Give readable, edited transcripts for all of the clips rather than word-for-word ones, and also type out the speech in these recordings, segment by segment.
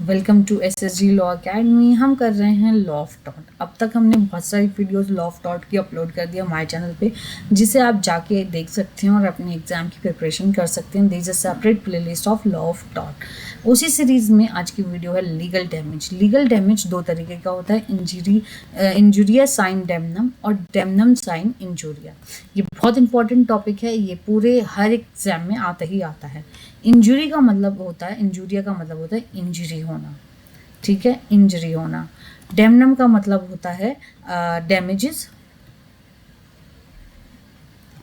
Welcome to SSG law academy. हम कर रहे हैं लॉ ऑफ टॉट। अब तक हमने बहुत सारी वीडियोस लॉ ऑफ टॉट की अपलोड कर दिया हमारे चैनल पे, जिसे आप जाके देख सकते हैं और अपने एग्जाम की प्रिपरेशन कर सकते हैं। There is a separate playlist of law of टॉट। उसी सीरीज़ में आज की वीडियो है लीगल डैमेज। लीगल डैमेज दो तरीके का होता है, इंजुरिया साइन डेमनम और डेमनम साइन इंजुरिया। ये बहुत इंपॉर्टेंट टॉपिक है, ये पूरे हर एग्जाम में आता ही आता है। इंजुरी का मतलब होता है, इंजुरिया का मतलब होता है इंजरी होना, ठीक है, इंजरी होना। डेमनम का मतलब होता है डैमेजेस।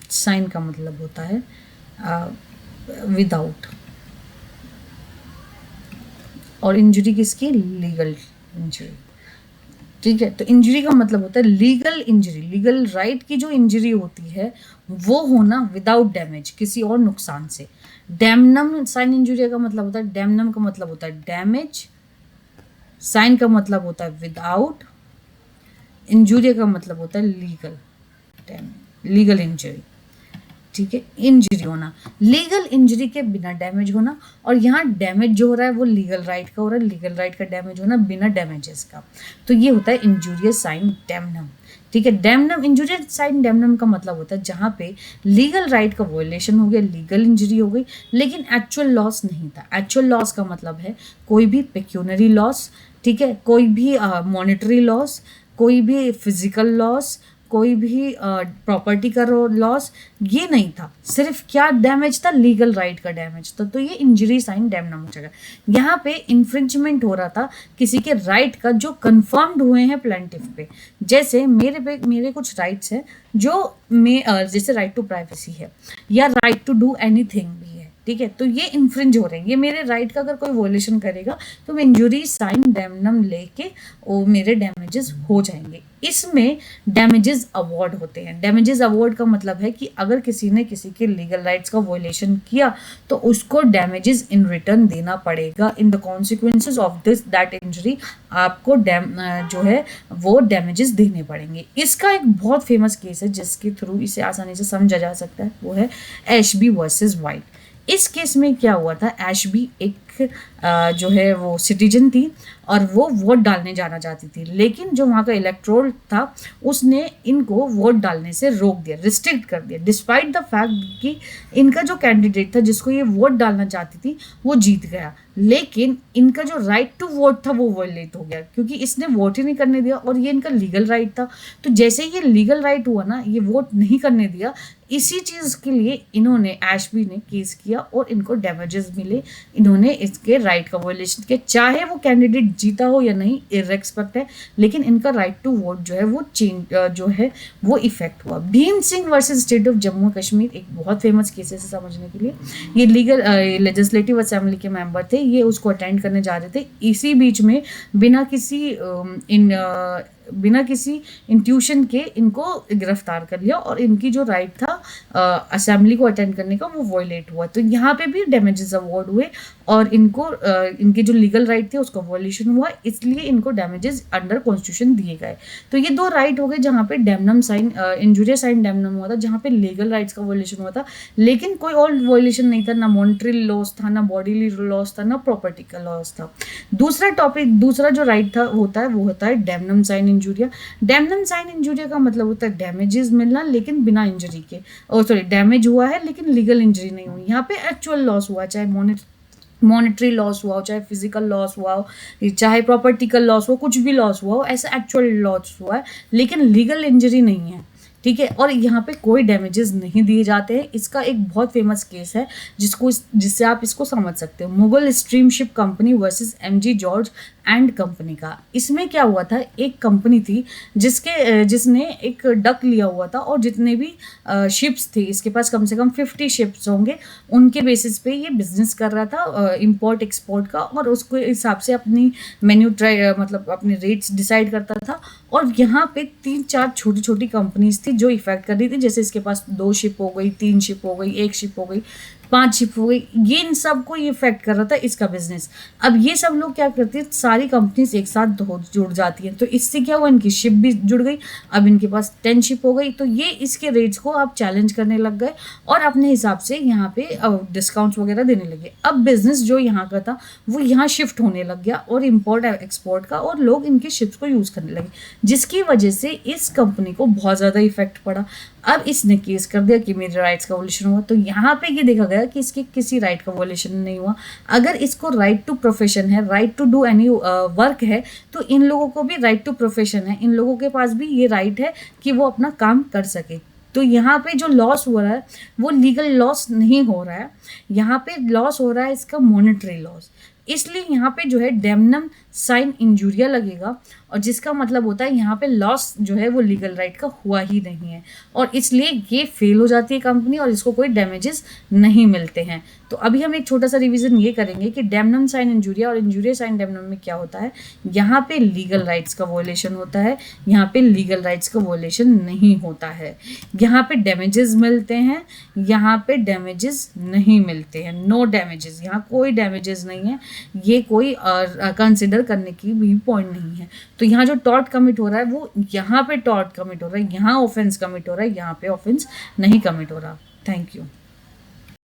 साइन का मतलब होता है विदाउट। और इंजरी किसकी? लीगल इंजरी, ठीक है। तो इंजरी का मतलब होता है लीगल इंजरी, लीगल राइट की जो इंजरी होती है वो होना विदाउट डैमेज, किसी और नुकसान से। डैमनम साइन इंजुरिया का मतलब होता है, डैमनम का मतलब होता है डैमेज, साइन का मतलब होता है विदाउट, इंजुरिया का मतलब होता है लीगल डैमेज, लीगल इंजरी, ठीक है। इंजरी होना, लीगल इंजरी के बिना डैमेज होना, और यहाँ डैमेज जो हो रहा है वो लीगल राइट का हो रहा है, लीगल राइट का डैमेज होना बिना डैमेजेस का। तो ये होता है इंजूरियस साइन डेमनम, ठीक है। डेमनम, इंजूरियस साइन डेमनम का मतलब होता है जहाँ पे लीगल राइट का वॉयलेशन हो गया, लीगल इंजरी हो गई, लेकिन एक्चुअल लॉस नहीं था। एक्चुअल लॉस का मतलब है कोई भी पेक्यूनरी लॉस, ठीक है, कोई भी मॉनेटरी लॉस, कोई भी फिजिकल लॉस, कोई भी प्रॉपर्टी का लॉस, ये नहीं था। सिर्फ क्या डैमेज था? लीगल राइट का डैमेज था। तो ये इंजरी साइन डेमनम हो जाएगा। यहाँ पे इन्फ्रिंजमेंट हो रहा था किसी के राइट का जो कंफर्म्ड हुए हैं प्लेंटिफ पे। जैसे मेरे कुछ राइट्स हैं जो जैसे राइट टू प्राइवेसी है या राइट टू डू एनीथिंग भी है, ठीक है। तो ये इन्फ्रिंज हो रहे हैं, ये मेरे राइट का अगर कोई वॉयलेशन करेगा तो मैं इंजुरी साइन डेमनम लेके वो मेरे डैमेजेस हो जाएंगे। इसमें डैमेजेस अवॉर्ड होते हैं। डैमेजेस अवॉर्ड का मतलब है कि अगर किसी ने किसी के लीगल राइट्स का वॉयलेशन किया तो उसको डैमेजेस इन रिटर्न देना पड़ेगा। In the consequences of this that injury आपको जो है वो डैमेजेस देने पड़ेंगे। इसका एक बहुत फेमस केस है जिसके थ्रू इसे आसानी से समझा जा सकता है, वो है एशबी वर्सेस वाइट। इस केस में क्या हुआ था, एशबी एक जो है वो सिटीजन थी और वो वोट डालने जाना चाहती थी, लेकिन जो वहाँ का इलेक्टोरल था उसने इनको वोट डालने से रोक दिया, रिस्ट्रिक्ट कर दिया, डिस्पाइट द फैक्ट कि इनका जो कैंडिडेट था जिसको ये वोट डालना चाहती थी वो जीत गया, लेकिन इनका जो राइट टू वोट था वो वॉयलेट हो गया क्योंकि इसने वोट ही नहीं करने दिया और ये इनका लीगल राइट था। तो जैसे ही ये लीगल राइट हुआ ना, ये वोट नहीं करने दिया, इसी चीज़ के लिए इन्होंने, एशबी ने केस किया और इनको डैमेजेस मिले। इन्होंने इसके राइट का वॉयलेशन किया, चाहे वो कैंडिडेट जीता हो या नहीं इर्रेस्पेक्ट है, लेकिन इनका राइट टू वोट जो है वो चेंज जो है वो इफेक्ट हुआ। Bhim Singh versus state of Jammu Kashmir एक बहुत फेमस केस है समझने के लिए। ये लीगल लेजिस्लेटिव असेंबली के मेंबर थे, ये उसको अटेंड करने जा रहे थे। इसी बीच में बिना किसी इंट्यूशन के इनको गिरफ्तार कर लिया और इनकी जो राइट था असेंबली को अटेंड करने का वो वॉयलेट हुआ। तो यहाँ पे भी डैमेजेस अवॉर्ड हुए और इनको इनके जो लीगल राइट थे उसका वॉयलेशन हुआ, इसलिए इनको डैमेजेस अंडर कॉन्स्टिट्यूशन दिए गए। तो ये दो राइट हो गए जहाँ पे डेमनम साइन, इंजुरिया साइन डेमनम हुआ था, जहाँ पे लीगल राइट्स का वॉयलेशन हुआ था, लेकिन कोई और वॉयलेशन नहीं था, ना मॉनेटरी लॉस था, ना बॉडीली लॉस था, ना प्रॉपर्टी का लॉस था। दूसरा जो राइट था होता है वो होता है डेमनम साइन इंजुरिया। डेमनम साइन इंजुरिया का मतलब होता है डैमेजेस मिलना लेकिन बिना इंजरी के, डैमेज हुआ है लेकिन लीगल इंजरी नहीं हुई। यहाँ पे एक्चुअल लॉस हुआ, चाहे मॉनेटरी लॉस हुआ हो, चाहे फिजिकल लॉस हुआ हो, चाहे प्रॉपर्टी का लॉस हो, कुछ भी लॉस हुआ हो, ऐसा एक्चुअल लॉस हुआ है लेकिन लीगल इंजरी नहीं है, ठीक है। और यहाँ पे कोई डैमेजेस नहीं दिए जाते हैं। इसका एक बहुत फेमस केस है जिससे आप इसको समझ सकते हो, Mughal steamship company versus MG George and company का। इसमें क्या हुआ था, एक कंपनी थी जिसने एक डक लिया हुआ था और जितने भी शिप्स थे, इसके पास कम से कम 50 शिप्स होंगे, उनके बेसिस पे ये बिजनेस कर रहा था इंपोर्ट एक्सपोर्ट का, और उसके हिसाब से अपनी मतलब अपने रेट्स डिसाइड करता था। और यहाँ पे 3-4 छोटी छोटी कंपनीज थी जो इफेक्ट कर रही थी, जैसे इसके पास 2 शिप हो गई, 3 शिप हो गई, 1 शिप हो गई। 5 शिप हो गई, ये इन सबको ये इफेक्ट कर रहा था इसका बिजनेस। अब ये सब लोग क्या करते हैं, सारी कंपनीज एक साथ जुड़ जाती हैं, तो इससे क्या हुआ, इनकी शिप भी जुड़ गई, अब इनके पास 10 शिप हो गई, तो ये इसके रेट्स को आप चैलेंज करने लग गए और अपने हिसाब से यहाँ पे डिस्काउंट्स वगैरह देने लगे। अब बिजनेस जो यहाँ का था वो यहाँ शिफ्ट होने लग गया और इम्पोर्ट एक्सपोर्ट का, और लोग इनके शिप्स को यूज़ करने लगे, जिसकी वजह से इस कंपनी को बहुत ज़्यादा इफेक्ट पड़ा। अब इसने केस कर दिया कि मेरे राइट्स का वॉल्यूशन हुआ, तो यहाँ पे ये देखा गया कि इसके किसी राइट का वॉल्यूशन नहीं हुआ। अगर इसको राइट टू प्रोफेशन है, right to do any work है, तो इन लोगों को भी राइट टू प्रोफेशन है, इन लोगों के पास भी ये राइट है कि वो अपना काम कर सके। तो यहाँ पे जो लॉस हो रहा है वो लीगल लॉस नहीं हो रहा है, यहाँ पे लॉस हो रहा है इसका मॉनेटरी लॉस। इसलिए यहाँ पे जो है डेमनम साइन इंजूरिया लगेगा, और जिसका मतलब होता है यहाँ पे लॉस जो है वो लीगल राइट का हुआ ही नहीं है, और इसलिए ये फेल हो जाती है कंपनी और इसको कोई डैमेजेस नहीं मिलते हैं। तो अभी हम एक छोटा सा रिवीजन ये करेंगे कि डेमनम साइन इंजूरिया और इंजूरिया साइन डेमनम में क्या होता है। यहाँ पे लीगल राइट्स का वॉयलेशन होता है, यहाँ पे लीगल राइट्स का वॉयलेशन नहीं होता है। यहाँ पे डैमेजेस मिलते हैं, यहाँ पे डैमेजेस नहीं मिलते हैं, नो डैमेजेस, यहाँ कोई डैमेजेस नहीं है, ये कोई कंसिडर करने की भी पॉइंट नहीं है। तो यहाँ जो टॉर्ट कमिट हो रहा है वो यहाँ पे टॉर्ट कमिट हो रहा है, यहाँ ऑफेंस कमिट हो रहा है, यहाँ पे ऑफेंस नहीं कमिट हो रहा। Thank you.